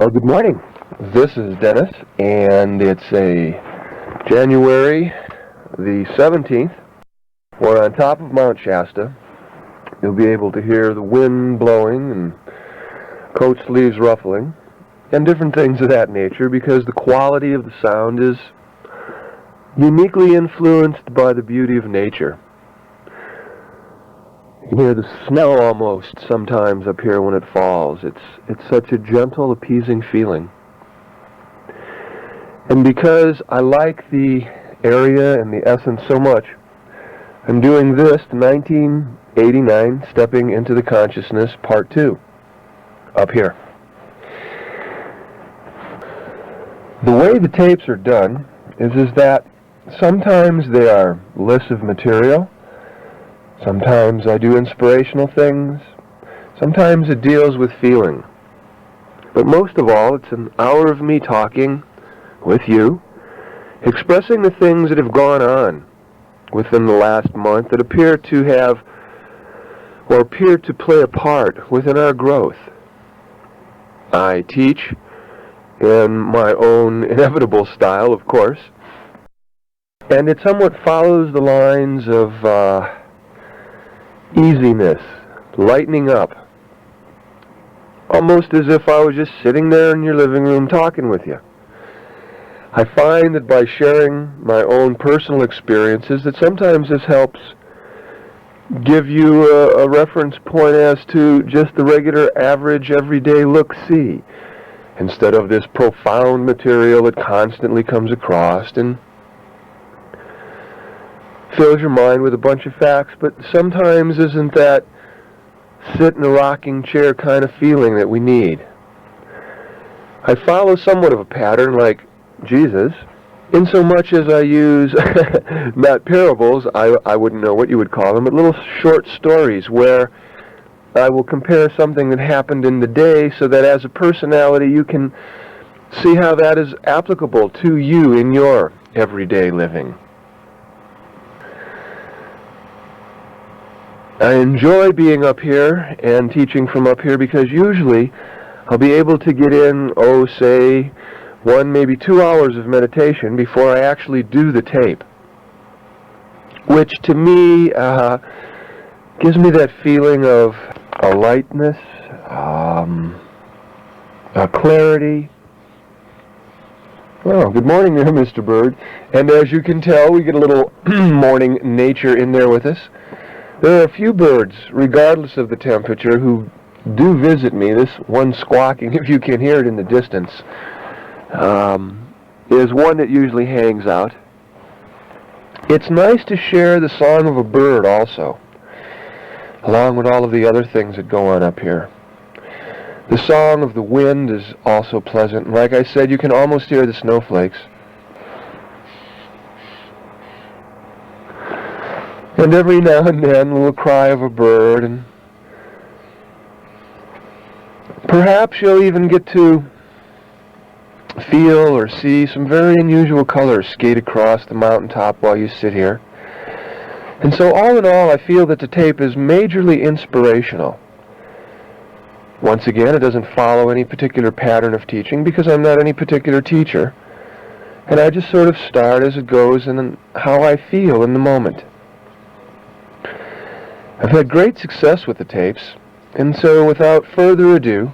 Well, good morning. This is Dennis, and it's a January the 17th. We're on top of Mount Shasta. You'll be able to hear the wind blowing and coat sleeves ruffling and different things of that nature because the quality of the sound is uniquely influenced by the beauty of nature. You can hear the snow almost sometimes up here when it falls. It's such a gentle, appeasing feeling. And because I like the area and the essence so much, I'm doing this, 1989, Stepping into the Consciousness, Part 2, up here. The way the tapes are done is that sometimes they are lists of material. Sometimes I do inspirational things. Sometimes it deals with feeling. But most of all, it's an hour of me talking with you, expressing the things that have gone on within the last month that appear to have, or appear to play a part within our growth. I teach in my own inevitable style, of course, and it somewhat follows the lines of easiness, lightening up, almost as if I was just sitting there in your living room talking with you. I find that by sharing my own personal experiences that sometimes this helps give you a reference point as to just the regular, average, everyday look-see, instead of this profound material that constantly comes across and fills your mind with a bunch of facts, but sometimes isn't that sit in a rocking chair kind of feeling that we need. I follow somewhat of a pattern like Jesus, in so much as I use, not parables, I wouldn't know what you would call them, but little short stories where I will compare something that happened in the day so that as a personality you can see how that is applicable to you in your everyday living. I enjoy being up here and teaching from up here because usually I'll be able to get in, say, 1, maybe 2 hours of meditation before I actually do the tape, which to me gives me that feeling of a lightness, a clarity. Oh, good morning there, Mr. Bird. And as you can tell, we get a little morning nature in there with us. There are a few birds, regardless of the temperature, who do visit me. This one squawking, if you can hear it in the distance, is one that usually hangs out. It's nice to share the song of a bird also, along with all of the other things that go on up here. The song of the wind is also pleasant, and like I said, you can almost hear the snowflakes. And every now and then, a little cry of a bird, and perhaps you'll even get to feel or see some very unusual colors skate across the mountaintop while you sit here. And so all in all, I feel that the tape is majorly inspirational. Once again, it doesn't follow any particular pattern of teaching because I'm not any particular teacher. And I just sort of start as it goes and how I feel in the moment. I've had great success with the tapes, and so without further ado,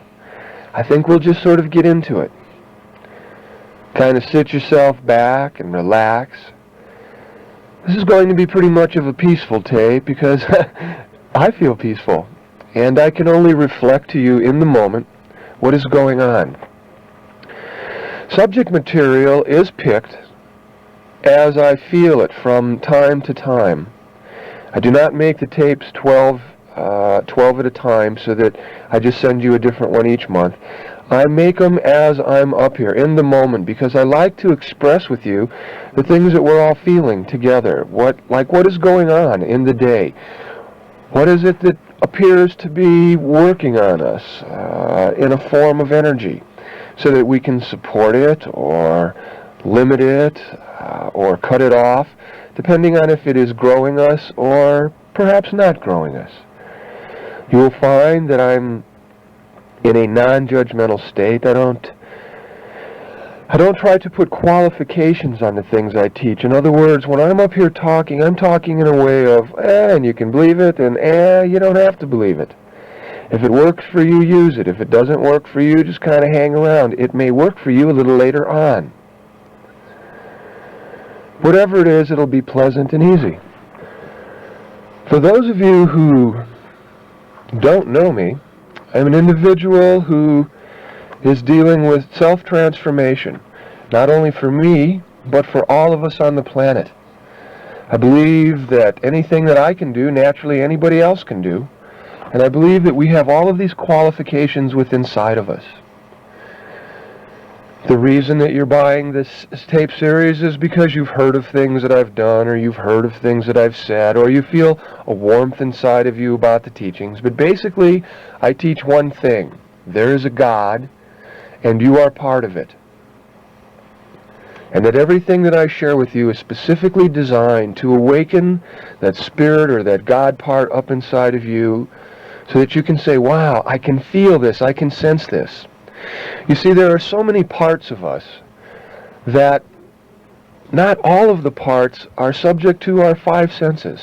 I think we'll just sort of get into it. Kind of sit yourself back and relax. This is going to be pretty much of a peaceful tape because I feel peaceful, and I can only reflect to you in the moment what is going on. Subject material is picked as I feel it from time to time. I do not make the tapes 12 at a time so that I just send you a different one each month. I make them as I'm up here, in the moment, because I like to express with you the things that we're all feeling together. What is going on in the day? What is it that appears to be working on us in a form of energy so that we can support it or limit it or cut it off, depending on if it is growing us or perhaps not growing us. You will find that I'm in a non-judgmental state. I don't I don't try to put qualifications on the things I teach. In other words, when I'm up here talking, I'm talking in a way of, and you can believe it, and you don't have to believe it. If it works for you, use it. If it doesn't work for you, just kind of hang around. It may work for you a little later on. Whatever it is, it'll be pleasant and easy. For those of you who don't know me, I'm an individual who is dealing with self-transformation, not only for me, but for all of us on the planet. I believe that anything that I can do, naturally anybody else can do, and I believe that we have all of these qualifications within inside of us. The reason that you're buying this tape series is because you've heard of things that I've done, or you've heard of things that I've said, or you feel a warmth inside of you about the teachings. But basically, I teach one thing. There is a God, and you are part of it. And that everything that I share with you is specifically designed to awaken that spirit or that God part up inside of you so that you can say, wow, I can feel this, I can sense this. You see, there are so many parts of us that not all of the parts are subject to our five senses.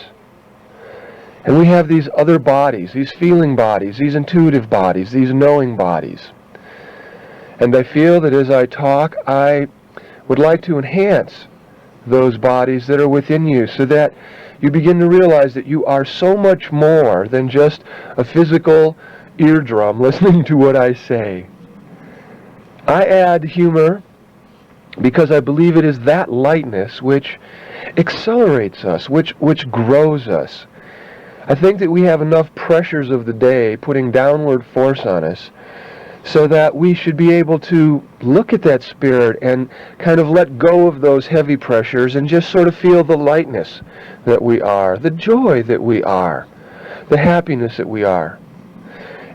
And we have these other bodies, these feeling bodies, these intuitive bodies, these knowing bodies. And I feel that as I talk, I would like to enhance those bodies that are within you so that you begin to realize that you are so much more than just a physical eardrum listening to what I say. I add humor because I believe it is that lightness which accelerates us, which grows us. I think that we have enough pressures of the day putting downward force on us so that we should be able to look at that spirit and kind of let go of those heavy pressures and just sort of feel the lightness that we are, the joy that we are, the happiness that we are.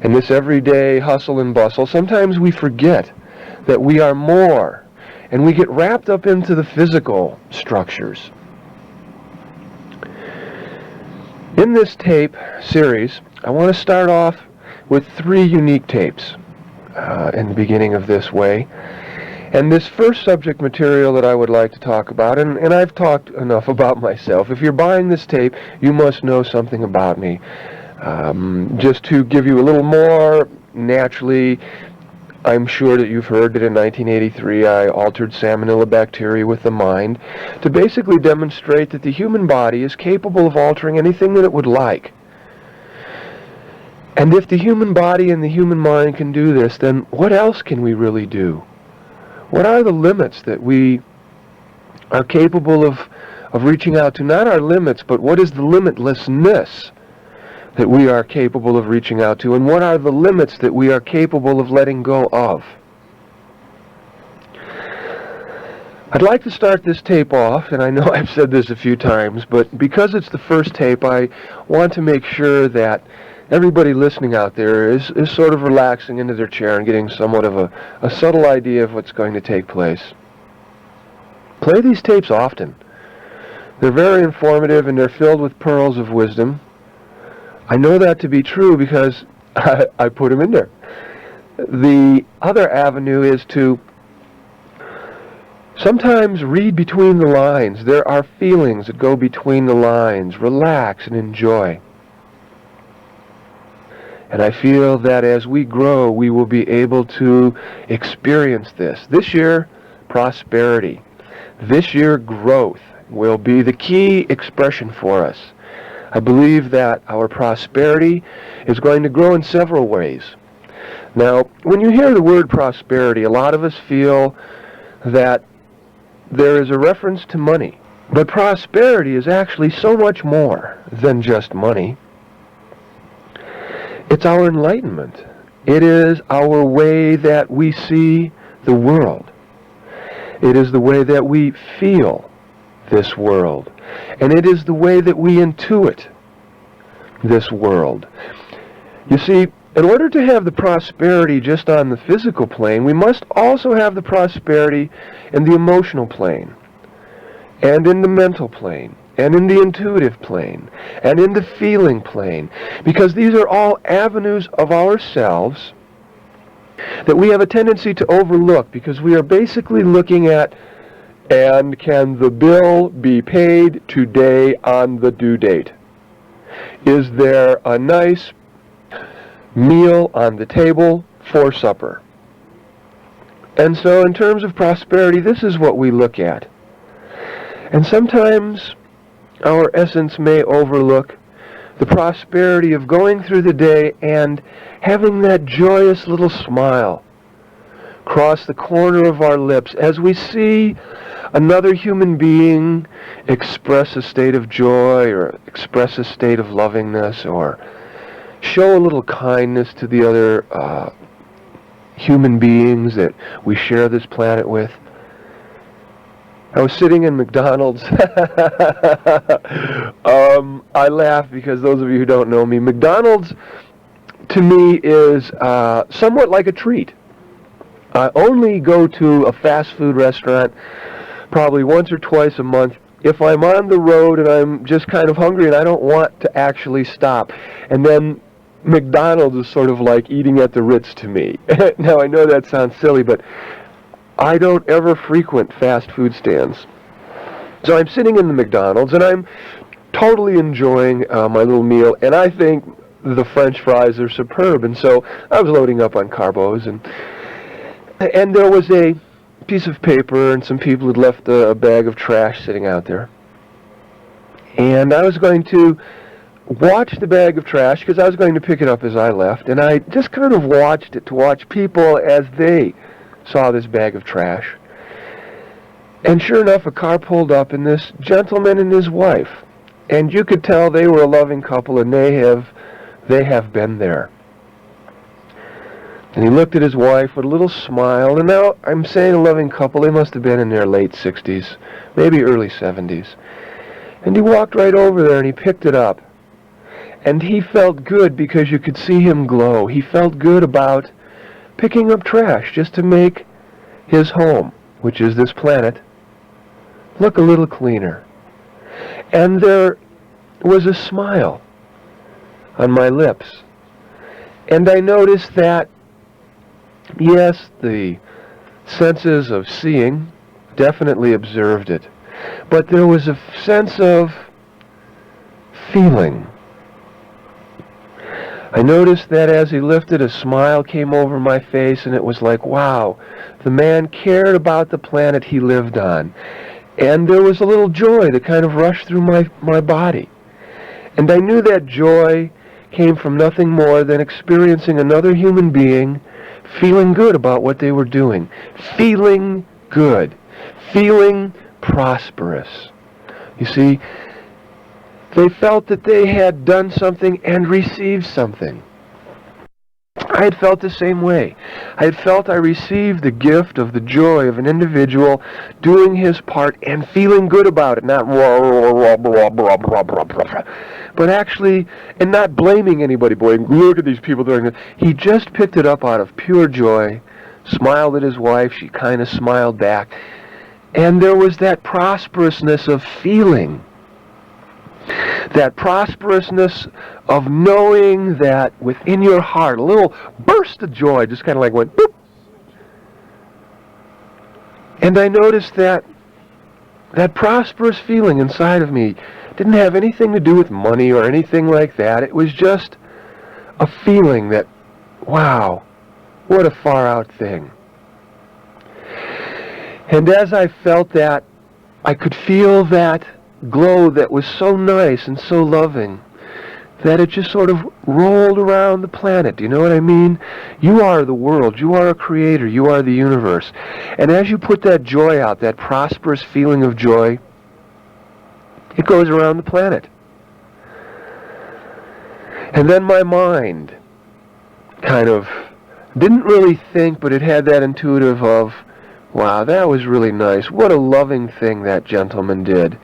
In this everyday hustle and bustle, sometimes we forget that we are more, and we get wrapped up into the physical structures. In this tape series, I want to start off with 3 unique tapes in the beginning of this way. And this first subject material that I would like to talk about, and I've talked enough about myself. If you're buying this tape, you must know something about me. Just to give you a little more, naturally, I'm sure that you've heard that in 1983 I altered salmonella bacteria with the mind to basically demonstrate that the human body is capable of altering anything that it would like. And if the human body and the human mind can do this, then what else can we really do? What are the limits that we are capable of reaching out to? Not our limits, but what is the limitlessness that we are capable of reaching out to? And what are the limits that we are capable of letting go of? I'd like to start this tape off, and I know I've said this a few times, but because it's the first tape, I want to make sure that everybody listening out there is sort of relaxing into their chair and getting somewhat of a subtle idea of what's going to take place. Play these tapes often. They're very informative and they're filled with pearls of wisdom. I know that to be true because I put them in there. The other avenue is to sometimes read between the lines. There are feelings that go between the lines. Relax and enjoy. And I feel that as we grow, we will be able to experience this. This year, prosperity. This year, growth will be the key expression for us. I believe that our prosperity is going to grow in several ways. Now, when you hear the word prosperity, a lot of us feel that there is a reference to money. But prosperity is actually so much more than just money. It's our enlightenment. It is our way that we see the world. It is the way that we feel this world. And it is the way that we intuit this world. You see, in order to have the prosperity just on the physical plane, we must also have the prosperity in the emotional plane, and in the mental plane, and in the intuitive plane, and in the feeling plane, because these are all avenues of ourselves that we have a tendency to overlook, because we are basically looking at, and can the bill be paid today on the due date? Is there a nice meal on the table for supper? And so in terms of prosperity, this is what we look at. And sometimes our essence may overlook the prosperity of going through the day and having that joyous little smile cross the corner of our lips as we see another human being express a state of joy or express a state of lovingness or show a little kindness to the other human beings that we share this planet with. I was sitting in McDonald's. I laugh because those of you who don't know me, McDonald's to me is somewhat like a treat. I only go to a fast food restaurant probably once or twice a month if I'm on the road and I'm just kind of hungry and I don't want to actually stop. And then McDonald's is sort of like eating at the Ritz to me. Now, I know that sounds silly, but I don't ever frequent fast food stands. So I'm sitting in the McDonald's and I'm totally enjoying my little meal, and I think the French fries are superb. And so I was loading up on carbos, and there was a piece of paper, and some people had left a bag of trash sitting out there. And I was going to watch the bag of trash because I was going to pick it up as I left, and I just kind of watched it to watch people as they saw this bag of trash. And sure enough, a car pulled up, and this gentleman and his wife, and you could tell they were a loving couple, and they have been there. And he looked at his wife with a little smile, and now I'm saying a loving couple, they must have been in their late 60s, maybe early 70s. And he walked right over there and he picked it up. And he felt good because you could see him glow. He felt good about picking up trash just to make his home, which is this planet, look a little cleaner. And there was a smile on my lips. And I noticed that, yes, the senses of seeing definitely observed it, but there was a sense of feeling. I noticed that as he lifted, a smile came over my face, and it was like, wow, the man cared about the planet he lived on. And there was a little joy that kind of rushed through my body. And I knew that joy came from nothing more than experiencing another human being feeling good about what they were doing, feeling good, feeling prosperous. You see, they felt that they had done something and received something. I had felt the same way. I had felt I received the gift of the joy of an individual doing his part and feeling good about it, not but actually, and not blaming anybody. Boy, look at these people doing it. He just picked it up out of pure joy, smiled at his wife, she kind of smiled back, and there was that prosperousness of feeling. That prosperousness of knowing that within your heart, a little burst of joy just kind of like went boop. And I noticed that prosperous feeling inside of me didn't have anything to do with money or anything like that. It was just a feeling that, wow, what a far out thing. And as I felt that, I could feel that glow that was so nice and so loving that it just sort of rolled around the planet. Do you know what I mean? You are the world. You are a creator. You are the universe. And as you put that joy out, that prosperous feeling of joy, it goes around the planet. And then my mind kind of didn't really think, but it had that intuitive of, wow, that was really nice. What a loving thing that gentleman did.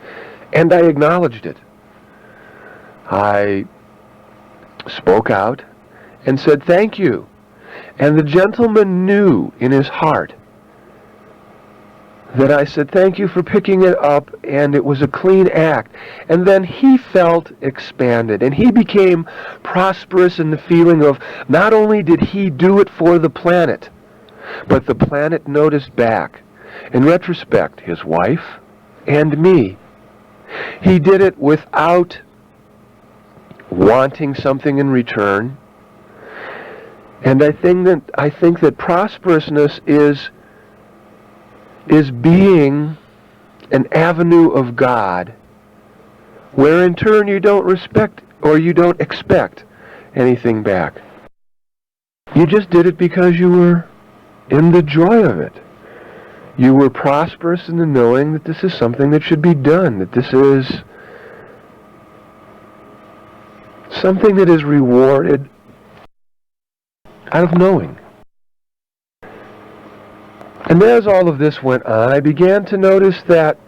And I acknowledged it. I spoke out and said, thank you. And the gentleman knew in his heart that I said, thank you for picking it up, and it was a clean act. And then he felt expanded, and he became prosperous in the feeling of not only did he do it for the planet, but the planet noticed back. In retrospect, his wife and me. He did it without wanting something in return. And I think that prosperousness is being an avenue of God, where in turn you don't respect or you don't expect anything back. You just did it because you were in the joy of it. You were prosperous in the knowing that this is something that should be done, that this is something that is rewarded out of knowing. And as all of this went on, I began to notice that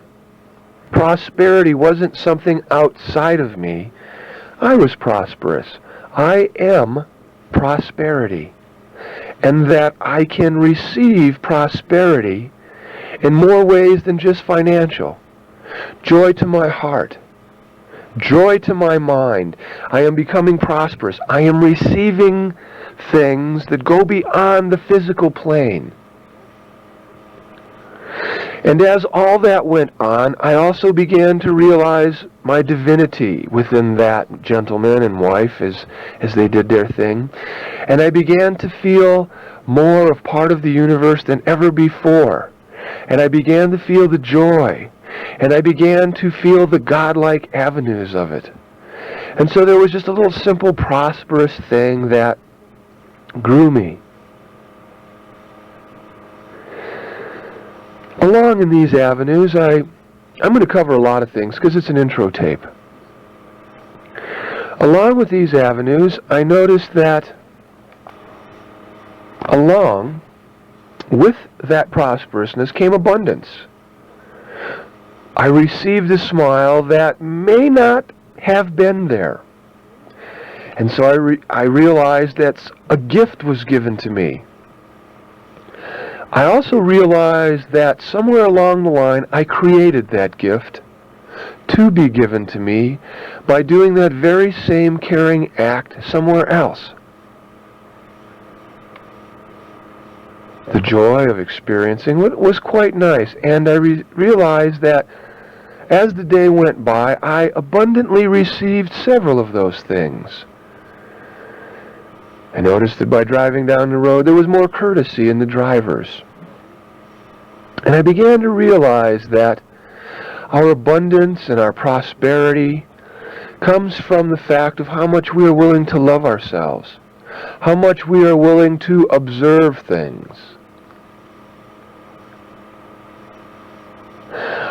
prosperity wasn't something outside of me. I was prosperous. I am prosperity. And that I can receive prosperity in more ways than just financial. Joy to my heart. Joy to my mind. I am becoming prosperous. I am receiving things that go beyond the physical plane. And as all that went on, I also began to realize my divinity within that gentleman and wife as they did their thing. And I began to feel more of part of the universe than ever before. And I began to feel the joy. And I began to feel the godlike avenues of it. And so there was just a little simple prosperous thing that grew me. Along in these avenues, I'm going to cover a lot of things because it's an intro tape. Along with these avenues, I noticed that along with that prosperousness came abundance. I received a smile that may not have been there. And so I realized that a gift was given to me. I also realized that somewhere along the line I created that gift to be given to me by doing that very same caring act somewhere else. The joy of experiencing was quite nice, and I realized that as the day went by, I abundantly received several of those things. I noticed that by driving down the road, there was more courtesy in the drivers. And I began to realize that our abundance and our prosperity comes from the fact of how much we are willing to love ourselves, how much we are willing to observe things.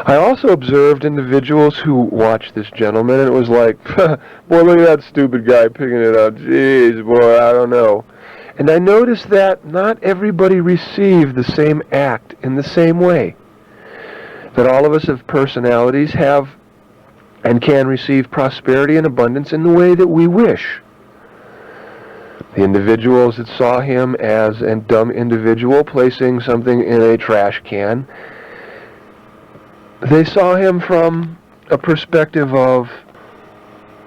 I also observed individuals who watched this gentleman, and it was like, boy, look at that stupid guy picking it up. Jeez, boy, I don't know. And I noticed that not everybody received the same act in the same way. That all of us have personalities, have and can receive prosperity and abundance in the way that we wish. The individuals that saw him as a dumb individual placing something in a trash can, they saw him from a perspective of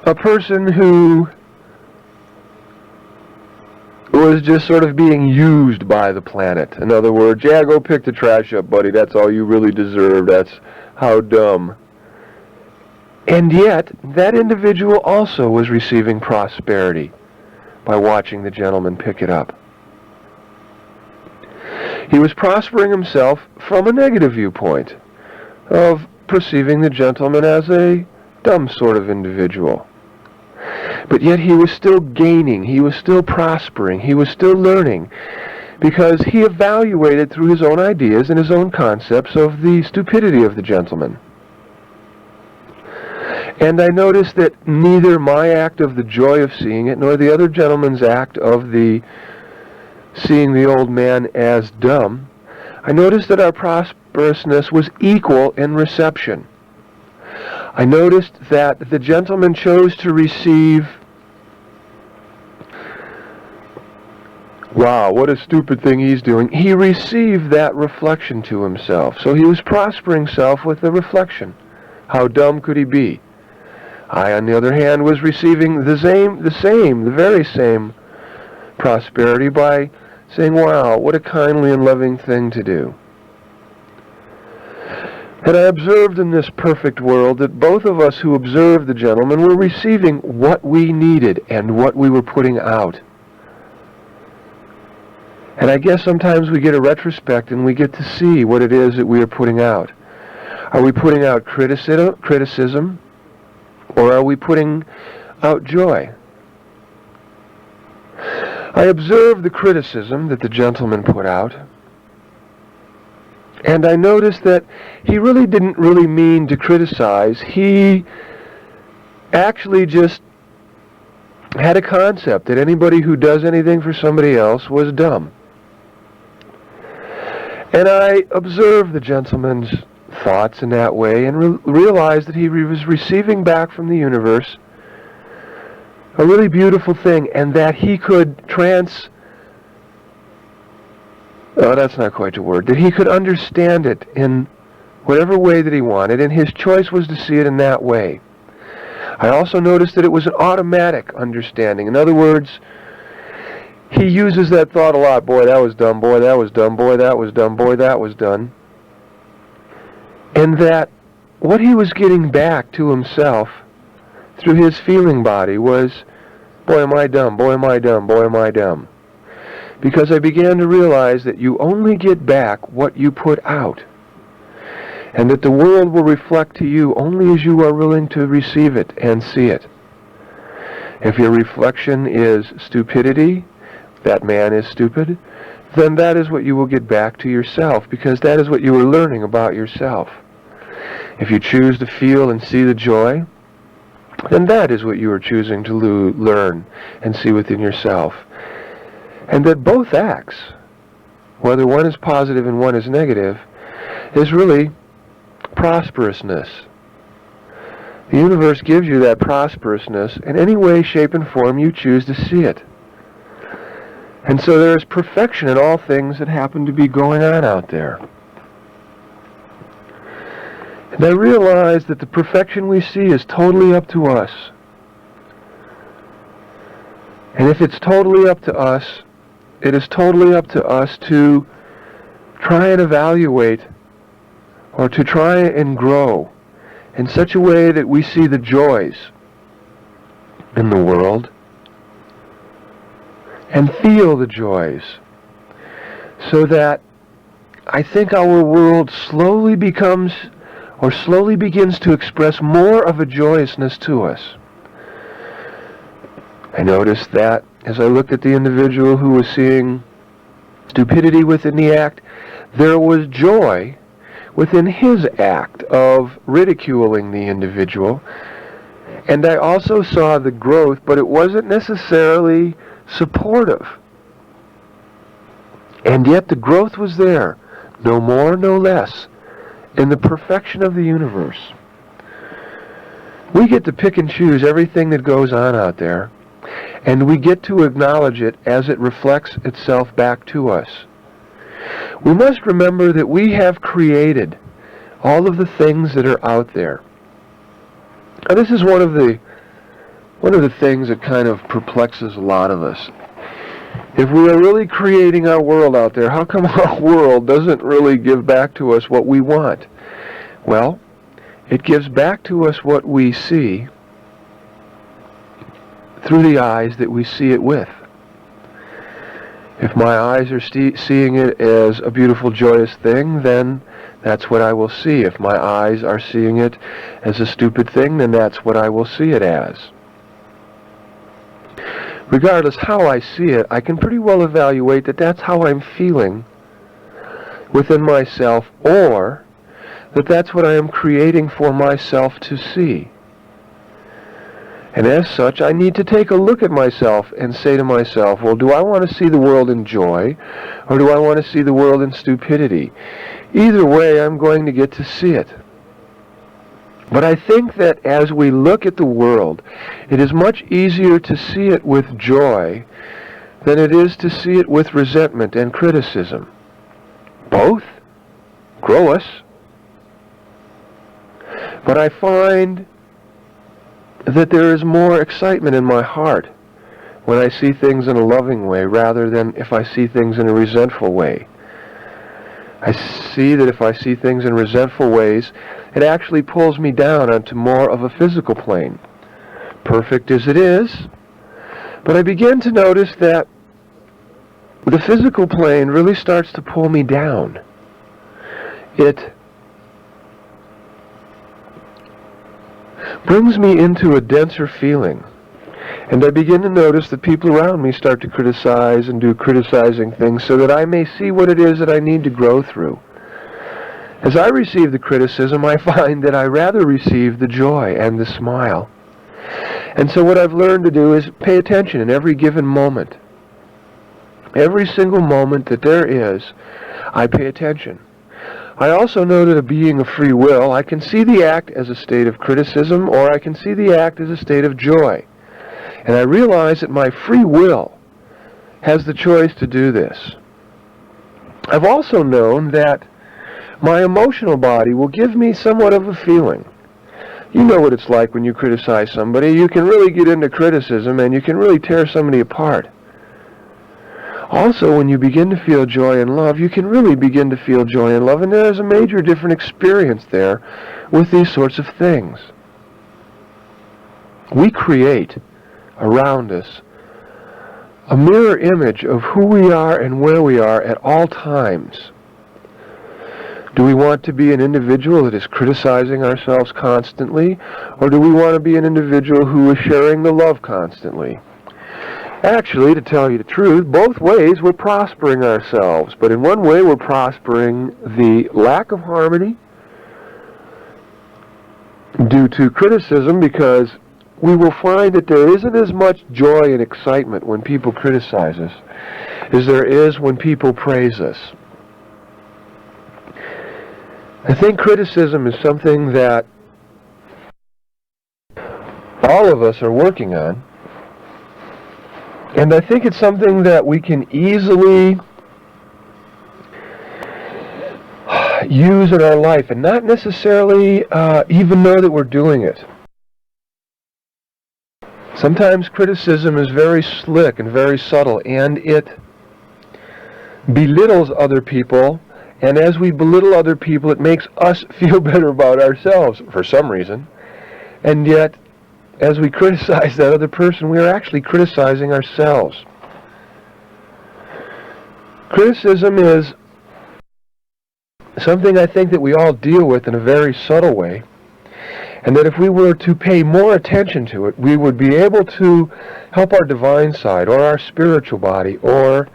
a person who was just sort of being used by the planet. In other words, yeah, go pick the trash up, buddy. That's all you really deserve. That's how dumb. And yet, that individual also was receiving prosperity by watching the gentleman pick it up. He was prospering himself from a negative viewpoint of perceiving the gentleman as a dumb sort of individual. But yet he was still gaining, he was still prospering, he was still learning, because he evaluated through his own ideas and his own concepts of the stupidity of the gentleman. And I noticed that neither my act of the joy of seeing it, nor the other gentleman's act of the seeing the old man as dumb, I noticed that our prosperousness was equal in reception. I noticed that the gentleman chose to receive Wow, what a stupid thing he's doing. He received that reflection to himself. So he was prospering himself with the reflection. How dumb could he be? I, on the other hand, was receiving the very same prosperity by saying, wow, what a kindly and loving thing to do. And I observed in this perfect world that both of us who observed the gentleman were receiving what we needed and what we were putting out. And I guess sometimes we get a retrospect and we get to see what it is that we are putting out. Are we putting out criticism, or are we putting out joy? I observed the criticism that the gentleman put out, and I noticed that he really didn't really mean to criticize. He actually just had a concept that anybody who does anything for somebody else was dumb. And I observed the gentleman's thoughts in that way and realized that he was receiving back from the universe a really beautiful thing, and that he could that's not quite the word, that he could understand it in whatever way that he wanted, and his choice was to see it in that way. I also noticed that it was an automatic understanding. In other words, he uses that thought a lot. Boy, that was dumb. Boy, that was dumb. Boy, that was dumb. Boy, that was done. And that what he was getting back to himself through his feeling body was, boy, am I dumb. Boy, am I dumb. Boy, am I dumb. Because I began to realize that you only get back what you put out, and that the world will reflect to you only as you are willing to receive it and see it. If your reflection is stupidity, that man is stupid, then that is what you will get back to yourself, because that is what you are learning about yourself. If you choose to feel and see the joy, then that is what you are choosing to learn and see within yourself. And that both acts, whether one is positive and one is negative, is really prosperousness. The universe gives you that prosperousness in any way, shape, and form you choose to see it. And so there is perfection in all things that happen to be going on out there. And I realize that the perfection we see is totally up to us. And if it's totally up to us, it is totally up to us to try and evaluate, or to try and grow in such a way that we see the joys in the world and feel the joys, so that I think our world slowly begins to express more of a joyousness to us. I noticed that as I looked at the individual who was seeing stupidity within the act, there was joy within his act of ridiculing the individual. And I also saw the growth, but it wasn't necessarily supportive. And yet the growth was there, no more, no less, in the perfection of the universe. We get to pick and choose everything that goes on out there, and we get to acknowledge it as it reflects itself back to us. We must remember that we have created all of the things that are out there. Now, this is one of the things that kind of perplexes a lot of us. If we are really creating our world out there, how come our world doesn't really give back to us what we want? Well, it gives back to us what we see through the eyes that we see it with. If my eyes are seeing it as a beautiful, joyous thing, then that's what I will see. If my eyes are seeing it as a stupid thing, then that's what I will see it as. Regardless how I see it, I can pretty well evaluate that that's how I'm feeling within myself, or that that's what I am creating for myself to see. And as such, I need to take a look at myself and say to myself, well, do I want to see the world in joy, or do I want to see the world in stupidity? Either way, I'm going to get to see it. But I think that as we look at the world, it is much easier to see it with joy than it is to see it with resentment and criticism. Both grow us. But I find that there is more excitement in my heart when I see things in a loving way rather than if I see things in a resentful way. I see that if I see things in resentful ways, it actually pulls me down onto more of a physical plane. Perfect as it is, but I begin to notice that the physical plane really starts to pull me down. It brings me into a denser feeling, and I begin to notice that people around me start to criticize and do criticizing things so that I may see what it is that I need to grow through. As I receive the criticism, I find that I rather receive the joy and the smile. And so what I've learned to do is pay attention in every given moment. Every single moment that there is, I pay attention. I also know that a being of free will, I can see the act as a state of criticism, or I can see the act as a state of joy. And I realize that my free will has the choice to do this. I've also known that my emotional body will give me somewhat of a feeling. You know what it's like when you criticize somebody. You can really get into criticism and you can really tear somebody apart. Also, when you begin to feel joy and love, you can really begin to feel joy and love, and there's a major different experience there with these sorts of things. We create around us a mirror image of who we are and where we are at all times. Do we want to be an individual that is criticizing ourselves constantly, or do we want to be an individual who is sharing the love constantly? Actually, to tell you the truth, both ways we're prospering ourselves, but in one way we're prospering the lack of harmony due to criticism, because we will find that there isn't as much joy and excitement when people criticize us as there is when people praise us. I think criticism is something that all of us are working on, and I think it's something that we can easily use in our life and not necessarily even know that we're doing it. Sometimes criticism is very slick and very subtle, and it belittles other people. And as we belittle other people, it makes us feel better about ourselves for some reason. And yet, as we criticize that other person, we are actually criticizing ourselves. Criticism is something I think that we all deal with in a very subtle way. And that if we were to pay more attention to it, we would be able to help our divine side or our spiritual body, or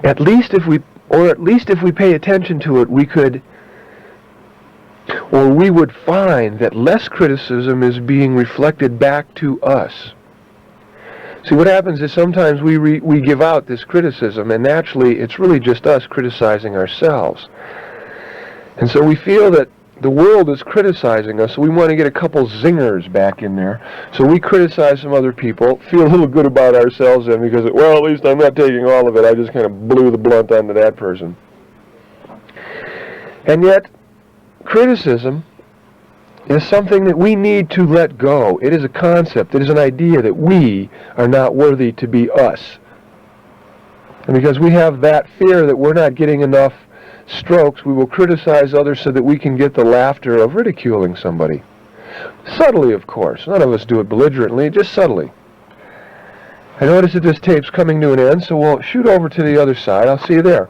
at least if we pay attention to it, we would find that less criticism is being reflected back to us. See, what happens is sometimes we give out this criticism, and naturally it's really just us criticizing ourselves. And so we feel that the world is criticizing us, so we want to get a couple zingers back in there. So we criticize some other people, feel a little good about ourselves then, because, well, at least I'm not taking all of it. I just kind of blew the blunt onto that person. And yet, criticism is something that we need to let go. It is a concept. It is an idea that we are not worthy to be us. And because we have that fear that we're not getting enough strokes, we will criticize others so that we can get the laughter of ridiculing somebody. Subtly, of course. None of us do it belligerently, just subtly. I notice that this tape's coming to an end, so we'll shoot over to the other side. I'll see you there.